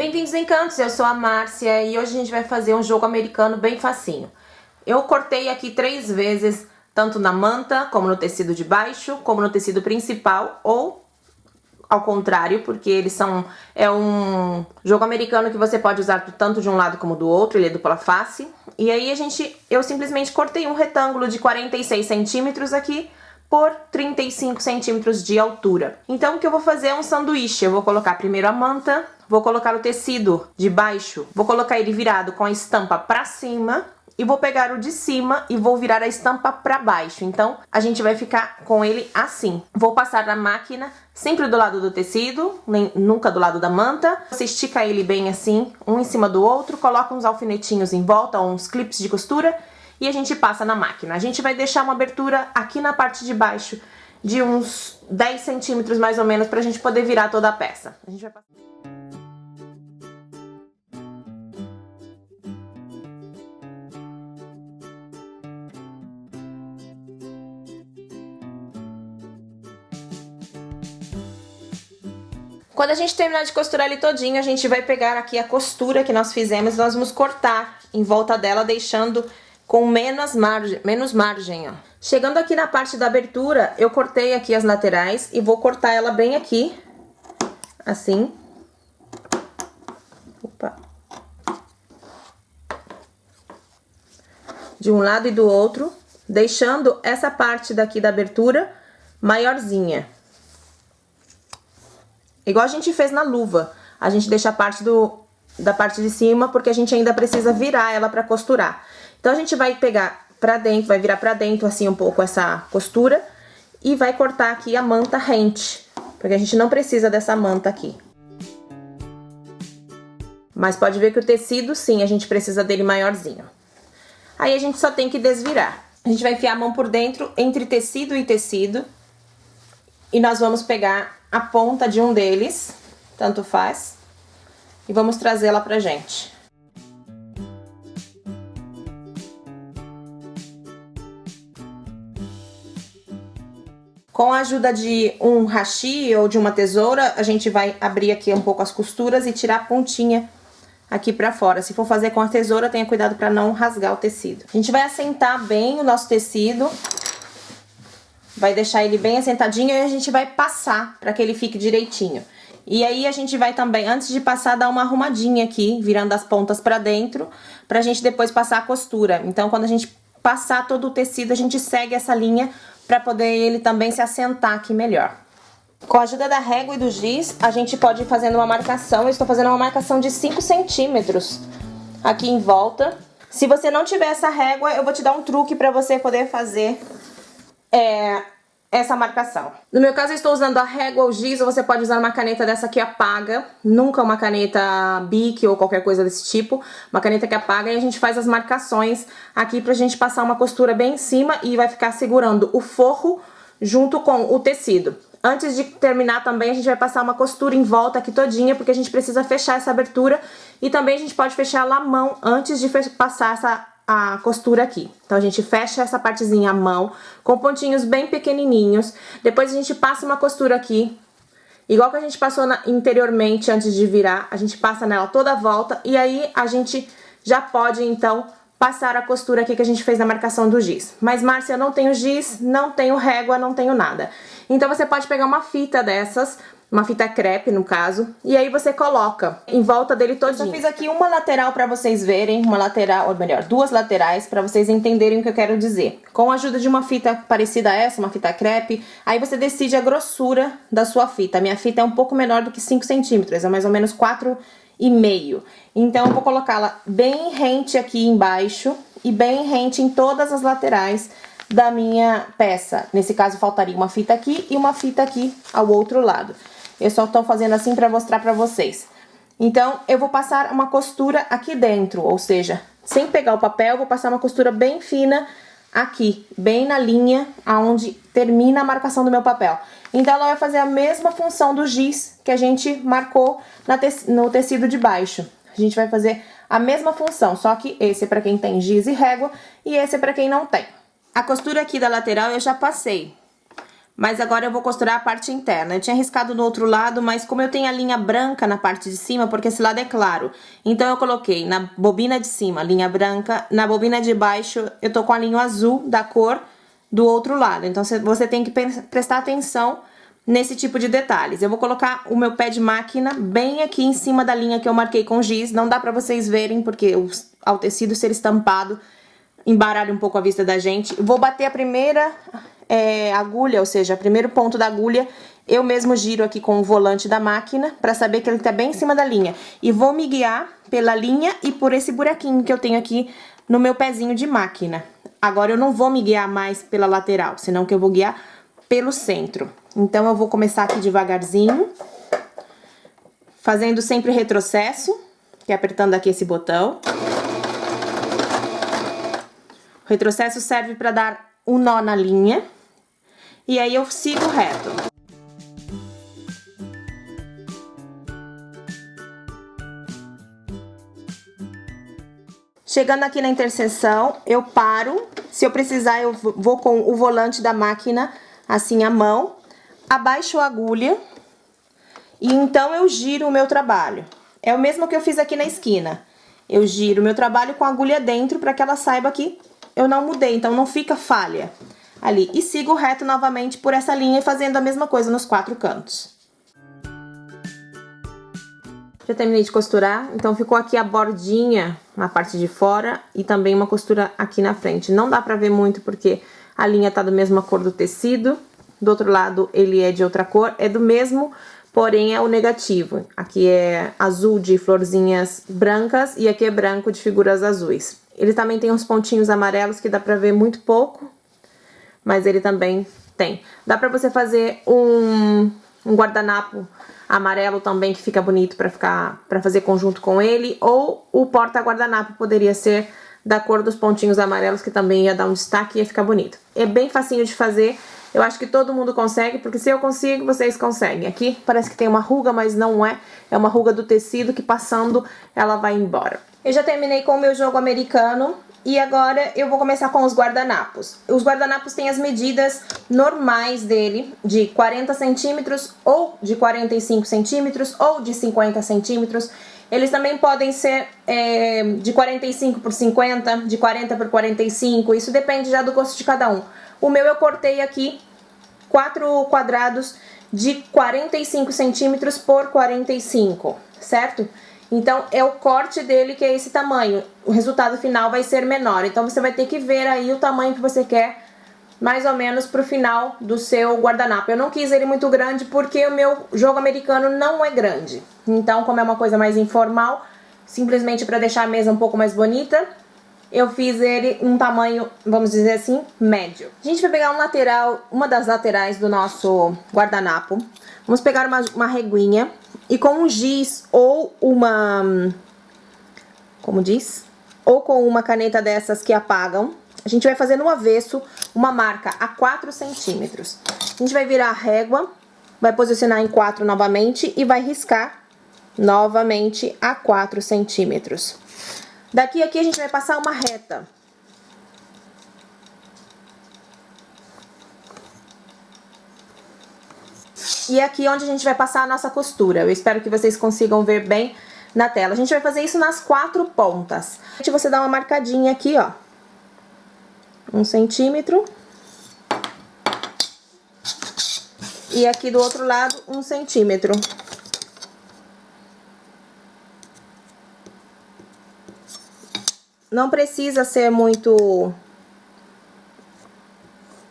Bem-vindos, Encantos! Eu sou a Márcia e hoje a gente vai fazer um jogo americano bem facinho. Eu cortei aqui 3 vezes, tanto na manta, como no tecido de baixo, como no tecido principal, ou ao contrário, porque é um jogo americano que você pode usar tanto de um lado como do outro, ele é dupla face. E aí eu simplesmente cortei um retângulo de 46 centímetros aqui, por 35 centímetros de altura. Então o que eu vou fazer é um sanduíche. Eu vou colocar primeiro a manta, vou colocar o tecido de baixo, vou colocar ele virado com a estampa pra cima e vou pegar o de cima e vou virar a estampa pra baixo. Então a gente vai ficar com ele assim. Vou passar na máquina, sempre do lado do tecido, nunca do lado da manta. Você estica ele bem assim, um em cima do outro, coloca uns alfinetinhos em volta, uns clips de costura, e a gente passa na máquina. A gente vai deixar uma abertura aqui na parte de baixo de uns 10 centímetros mais ou menos pra gente poder virar toda a peça. A gente vai passar. Quando a gente terminar de costurar ele todinho, a gente vai pegar aqui a costura que nós fizemos, nós vamos cortar em volta dela, deixando com menos margem, ó. Chegando aqui na parte da abertura, eu cortei aqui as laterais e vou cortar ela bem aqui, assim. Opa. De um lado e do outro, deixando essa parte daqui da abertura maiorzinha. Igual a gente fez na luva, a gente deixa a parte da parte de cima, porque a gente ainda precisa virar ela pra costurar. Então a gente vai pegar pra dentro, vai virar pra dentro assim um pouco essa costura e vai cortar aqui a manta rente, porque a gente não precisa dessa manta aqui. Mas pode ver que o tecido, sim, a gente precisa dele maiorzinho. Aí a gente só tem que desvirar. A gente vai enfiar a mão por dentro, entre tecido e tecido, e nós vamos pegar a ponta de um deles, tanto faz, e vamos trazê-la pra gente. Com a ajuda de um hashi ou de uma tesoura, a gente vai abrir aqui um pouco as costuras e tirar a pontinha aqui pra fora. Se for fazer com a tesoura, tenha cuidado pra não rasgar o tecido. A gente vai assentar bem o nosso tecido, vai deixar ele bem assentadinho e a gente vai passar pra que ele fique direitinho. E aí a gente vai também, antes de passar, dar uma arrumadinha aqui, virando as pontas pra dentro, pra gente depois passar a costura. Então quando a gente passar todo o tecido, a gente segue essa linha pra poder ele também se assentar aqui melhor. Com a ajuda da régua e do giz, a gente pode ir fazendo uma marcação. Eu estou fazendo uma marcação de 5 centímetros aqui em volta. Se você não tiver essa régua, eu vou te dar um truque pra você poder fazer essa marcação. No meu caso, eu estou usando a régua ou giz, ou você pode usar uma caneta dessa que apaga, nunca uma caneta Bic ou qualquer coisa desse tipo, uma caneta que apaga, e a gente faz as marcações aqui pra gente passar uma costura bem em cima e vai ficar segurando o forro junto com o tecido. Antes de terminar também, a gente vai passar uma costura em volta aqui todinha, porque a gente precisa fechar essa abertura, e também a gente pode fechar ela à mão antes de passar a costura aqui. Então a gente fecha essa partezinha à mão, com pontinhos bem pequenininhos. Depois a gente passa uma costura aqui, igual que a gente passou anteriormente antes de virar. A gente passa nela toda a volta e aí a gente já pode então passar a costura aqui que a gente fez na marcação do giz. Mas Márcia, eu não tenho giz, não tenho régua, não tenho nada. Então você pode pegar uma fita dessas, uma fita crepe no caso, e aí você coloca em volta dele todinho. Eu só fiz aqui uma lateral pra vocês verem, uma lateral, ou melhor, 2 laterais pra vocês entenderem o que eu quero dizer. Com a ajuda de uma fita parecida a essa, uma fita crepe, aí você decide a grossura da sua fita. A minha fita é um pouco menor do que 5 centímetros, é mais ou menos 4,5. Então eu vou colocá-la bem rente aqui embaixo e bem rente em todas as laterais da minha peça. Nesse caso faltaria uma fita aqui e uma fita aqui ao outro lado. Eu só tô fazendo assim pra mostrar pra vocês. Então, eu vou passar uma costura aqui dentro, ou seja, sem pegar o papel, eu vou passar uma costura bem fina aqui, bem na linha aonde termina a marcação do meu papel. Então, ela vai fazer a mesma função do giz que a gente marcou no tecido de baixo. A gente vai fazer a mesma função, só que esse é pra quem tem giz e régua e esse é pra quem não tem. A costura aqui da lateral eu já passei. Mas agora eu vou costurar a parte interna. Eu tinha riscado do outro lado, mas como eu tenho a linha branca na parte de cima, porque esse lado é claro, então eu coloquei na bobina de cima linha branca, na bobina de baixo eu tô com a linha azul da cor do outro lado. Então você tem que prestar atenção nesse tipo de detalhes. Eu vou colocar o meu pé de máquina bem aqui em cima da linha que eu marquei com giz. Não dá pra vocês verem, porque ao tecido ser estampado embaralha um pouco a vista da gente. Vou bater a primeira agulha, ou seja, o primeiro ponto da agulha, eu mesmo giro aqui com o volante da máquina, pra saber que ele tá bem em cima da linha. E vou me guiar pela linha e por esse buraquinho que eu tenho aqui no meu pezinho de máquina. Agora eu não vou me guiar mais pela lateral, senão que eu vou guiar pelo centro. Então eu vou começar aqui devagarzinho, fazendo sempre retrocesso, que é apertando aqui esse botão. O retrocesso serve para dar um nó na linha, e aí eu sigo reto. Chegando aqui na interseção, eu paro. Se eu precisar, eu vou com o volante da máquina, assim, à mão, abaixo a agulha, e então eu giro o meu trabalho. É o mesmo que eu fiz aqui na esquina. Eu giro o meu trabalho com a agulha dentro, para que ela saiba que eu não mudei, então não fica falha ali. E sigo reto novamente por essa linha, fazendo a mesma coisa nos 4 cantos. Já terminei de costurar, então ficou aqui a bordinha na parte de fora e também uma costura aqui na frente. Não dá pra ver muito porque a linha tá da mesma cor do tecido, do outro lado ele é de outra cor, é do mesmo, porém é o negativo. Aqui é azul de florzinhas brancas e aqui é branco de figuras azuis. Ele também tem uns pontinhos amarelos que dá pra ver muito pouco, mas ele também tem. Dá pra você fazer um guardanapo amarelo também, que fica bonito pra fazer conjunto com ele, ou o porta-guardanapo poderia ser da cor dos pontinhos amarelos, que também ia dar um destaque e ia ficar bonito. É bem facinho de fazer, eu acho que todo mundo consegue, porque se eu consigo, vocês conseguem. Aqui parece que tem uma ruga, mas não é, é uma ruga do tecido que passando ela vai embora. Eu já terminei com o meu jogo americano. E agora eu vou começar com os guardanapos. Os guardanapos têm as medidas normais dele, de 40 centímetros, ou de 45 centímetros, ou de 50 centímetros. Eles também podem ser de 45 por 50, de 40 por 45, isso depende já do gosto de cada um. O meu eu cortei aqui 4 quadrados de 45 centímetros por 45, certo? Então, é o corte dele que é esse tamanho. O resultado final vai ser menor. Então, você vai ter que ver aí o tamanho que você quer, mais ou menos, pro final do seu guardanapo. Eu não quis ele muito grande porque o meu jogo americano não é grande. Então, como é uma coisa mais informal, simplesmente para deixar a mesa um pouco mais bonita, eu fiz ele um tamanho, vamos dizer assim, médio. A gente vai pegar um lateral, uma das laterais do nosso guardanapo. Vamos pegar uma reguinha. E com um giz ou uma, como diz? Ou com uma caneta dessas que apagam, a gente vai fazer no avesso uma marca a 4 centímetros. A gente vai virar a régua, vai posicionar em 4 novamente e vai riscar novamente a 4 centímetros. Daqui a aqui a gente vai passar uma reta. E aqui onde a gente vai passar a nossa costura. Eu espero que vocês consigam ver bem na tela. A gente vai fazer isso nas 4 pontas. Você dá uma marcadinha aqui, ó. 1 centímetro. E aqui do outro lado, 1 centímetro. Não precisa ser muito...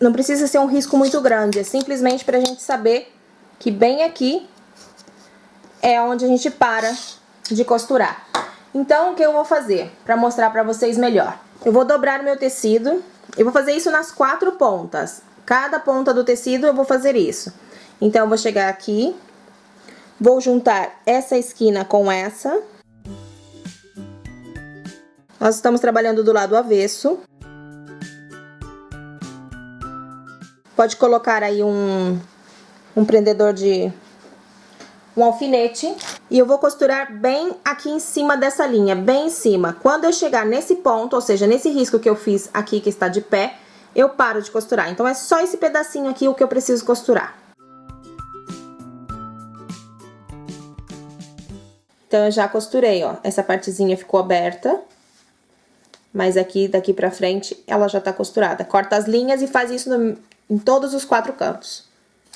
Não precisa ser um risco muito grande. É simplesmente pra gente saber que bem aqui é onde a gente para de costurar. Então, o que eu vou fazer para mostrar para vocês melhor? Eu vou dobrar o meu tecido, eu vou fazer isso nas 4 pontas. Cada ponta do tecido eu vou fazer isso. Então, eu vou chegar aqui, vou juntar essa esquina com essa. Nós estamos trabalhando do lado avesso. Pode colocar aí um prendedor um alfinete, e eu vou costurar bem aqui em cima dessa linha, bem em cima. Quando eu chegar nesse ponto, ou seja, nesse risco que eu fiz aqui que está de pé, eu paro de costurar. Então, é só esse pedacinho aqui o que eu preciso costurar. Então, eu já costurei, ó. Essa partezinha ficou aberta. Mas aqui, daqui pra frente, ela já tá costurada. Corta as linhas e faz isso em todos os 4 cantos.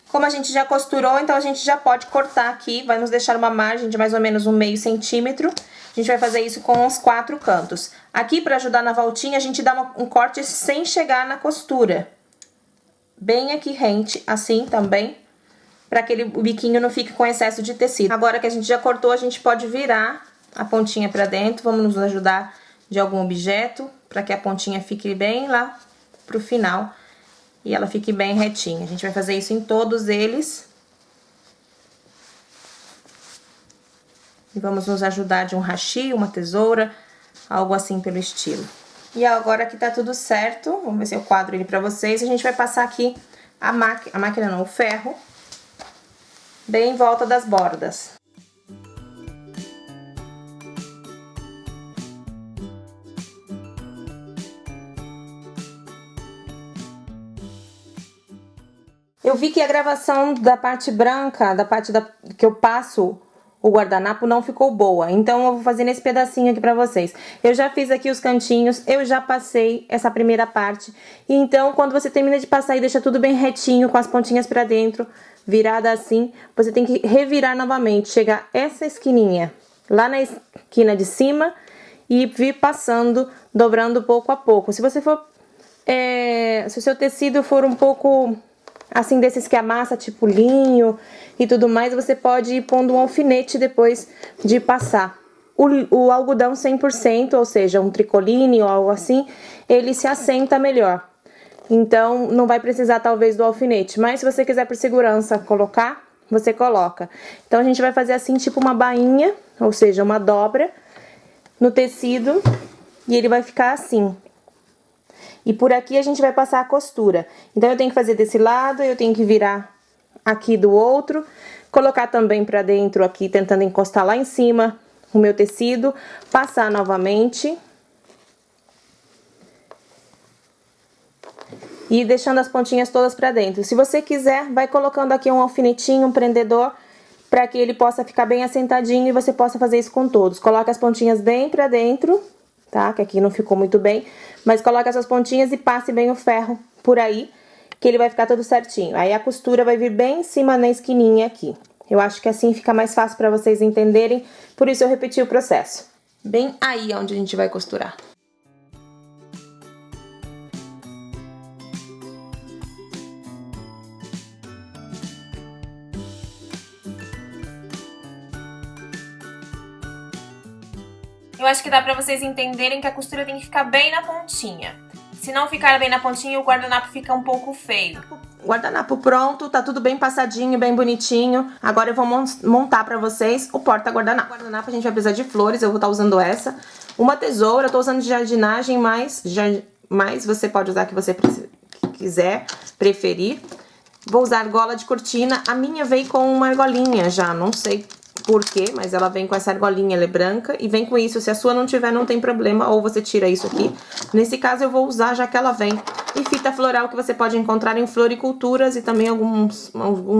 Como a gente já costurou, então a gente já pode cortar aqui. Vai nos deixar uma margem de mais ou menos 1/2 centímetro. A gente vai fazer isso com os 4 cantos. Aqui, pra ajudar na voltinha, a gente dá um corte sem chegar na costura. Bem aqui rente, assim também. Pra que o biquinho não fique com excesso de tecido. Agora que a gente já cortou, a gente pode virar a pontinha pra dentro. Vamos nos ajudar de algum objeto, pra que a pontinha fique bem lá pro final e ela fique bem retinha. A gente vai fazer isso em todos eles. E vamos nos ajudar de um hashi, uma tesoura, algo assim pelo estilo. E agora que tá tudo certo, vamos ver se eu quadro ele pra vocês. A gente vai passar aqui a máquina não, o ferro, bem em volta das bordas. Eu vi que a gravação da parte branca, que eu passo o guardanapo, não ficou boa. Então, eu vou fazer nesse pedacinho aqui pra vocês. Eu já fiz aqui os cantinhos, eu já passei essa primeira parte. E então, quando você termina de passar e deixa tudo bem retinho, com as pontinhas pra dentro, virada assim, você tem que revirar novamente. Chegar essa esquininha lá na esquina de cima e vir passando, dobrando pouco a pouco. Se você for... se o seu tecido for um pouco... assim, desses que amassa, tipo linho e tudo mais, você pode ir pondo um alfinete depois de passar. O algodão 100%, ou seja, um tricoline ou algo assim, ele se assenta melhor. Então, não vai precisar talvez do alfinete, mas se você quiser por segurança colocar, você coloca. Então, a gente vai fazer assim, tipo uma bainha, ou seja, uma dobra no tecido, e ele vai ficar assim. E por aqui a gente vai passar a costura. Então, eu tenho que fazer desse lado, eu tenho que virar aqui do outro. Colocar também pra dentro aqui, tentando encostar lá em cima o meu tecido. Passar novamente. E deixando as pontinhas todas pra dentro. Se você quiser, vai colocando aqui um alfinetinho, um prendedor, pra que ele possa ficar bem assentadinho e você possa fazer isso com todos. Coloca as pontinhas bem pra dentro, tá? Que aqui não ficou muito bem. Mas coloca essas pontinhas e passe bem o ferro por aí, que ele vai ficar tudo certinho. Aí a costura vai vir bem em cima na esquininha aqui. Eu acho que assim fica mais fácil pra vocês entenderem, por isso eu repeti o processo. Bem aí onde a gente vai costurar. Eu acho que dá pra vocês entenderem que a costura tem que ficar bem na pontinha. Se não ficar bem na pontinha, o guardanapo fica um pouco feio. Guardanapo pronto, tá tudo bem passadinho, bem bonitinho. Agora eu vou montar pra vocês o porta-guardanapo. Guardanapo a gente vai precisar de flores, eu vou estar usando essa. Uma tesoura, eu tô usando de jardinagem, mas você pode usar a que você quiser, preferir. Vou usar argola de cortina. A minha veio com uma argolinha já, não sei por quê, mas ela vem com essa argolinha, ela é branca e vem com isso. Se a sua não tiver, não tem problema, ou você tira isso aqui. Nesse caso, eu vou usar já que ela vem. E fita floral que você pode encontrar em floriculturas e também alguns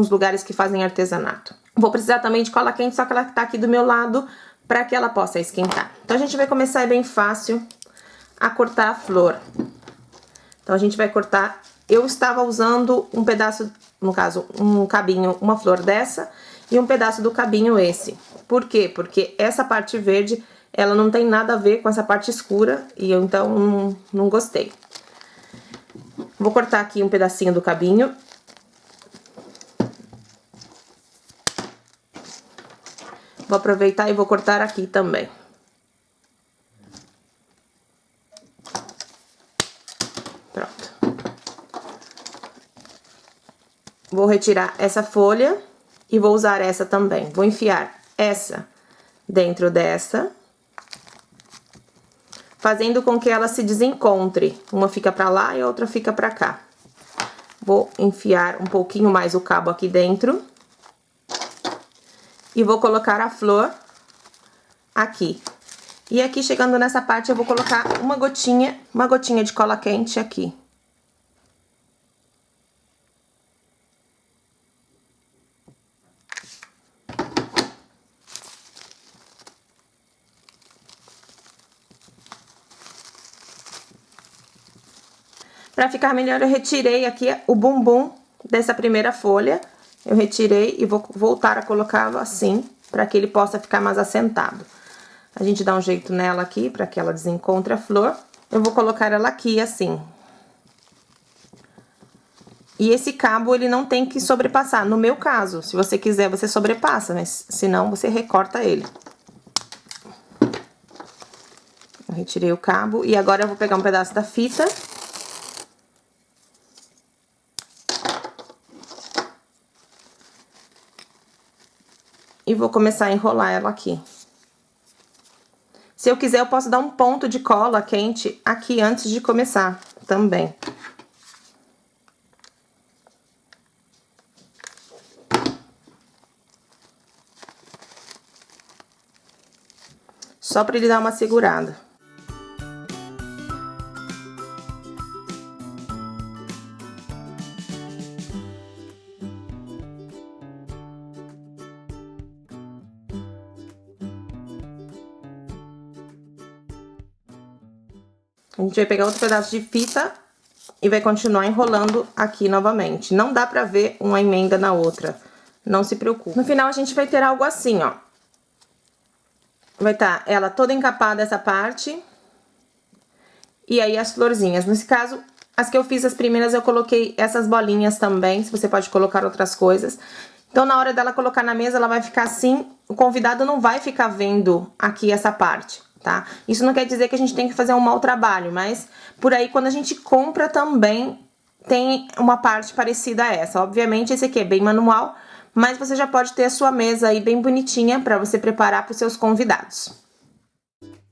lugares que fazem artesanato. Vou precisar também de cola quente, só que ela tá aqui do meu lado para que ela possa esquentar. Então, a gente vai começar, é bem fácil, a cortar a flor. Então, a gente vai cortar... Eu estava usando um pedaço, no caso, um cabinho, uma flor dessa... E um pedaço do cabinho esse. Por quê? Porque essa parte verde, ela não tem nada a ver com essa parte escura. E eu, então, não gostei. Vou cortar aqui um pedacinho do cabinho. Vou aproveitar e vou cortar aqui também. Pronto. Vou retirar essa folha. E vou usar essa também. Vou enfiar essa dentro dessa, fazendo com que ela se desencontre. Uma fica pra lá e a outra fica pra cá. Vou enfiar um pouquinho mais o cabo aqui dentro. E vou colocar a flor aqui. E aqui, chegando nessa parte, eu vou colocar uma gotinha de cola quente aqui. Pra ficar melhor, eu retirei aqui o bumbum dessa primeira folha. Eu retirei e vou voltar a colocá-lo assim, para que ele possa ficar mais assentado. A gente dá um jeito nela aqui, para que ela desencontre a flor. Eu vou colocar ela aqui, assim. E esse cabo, ele não tem que sobrepassar. No meu caso, se você quiser, você sobrepassa, mas se não, você recorta ele. Eu retirei o cabo e agora eu vou pegar um pedaço da fita. E vou começar a enrolar ela aqui. Se eu quiser, eu posso dar um ponto de cola quente aqui antes de começar também. Só para ele dar uma segurada. A gente vai pegar outro pedaço de fita e vai continuar enrolando aqui novamente. Não dá pra ver uma emenda na outra, não se preocupe. No final, a gente vai ter algo assim, ó. Vai estar ela toda encapada essa parte. E aí, as florzinhas. Nesse caso, as que eu fiz as primeiras, eu coloquei essas bolinhas também. Você pode colocar outras coisas. Então, na hora dela colocar na mesa, ela vai ficar assim. O convidado não vai ficar vendo aqui essa parte, tá? Isso não quer dizer que a gente tem que fazer um mau trabalho, mas por aí, quando a gente compra também, tem uma parte parecida a essa. Obviamente, esse aqui é bem manual, mas você já pode ter a sua mesa aí bem bonitinha pra você preparar pros seus convidados.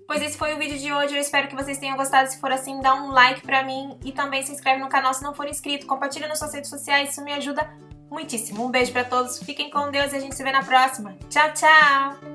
Pois esse foi o vídeo de hoje, eu espero que vocês tenham gostado. Se for assim, dá um like pra mim e também se inscreve no canal se não for inscrito. Compartilha nas suas redes sociais, isso me ajuda muitíssimo. Um beijo pra todos, fiquem com Deus e a gente se vê na próxima. Tchau, tchau!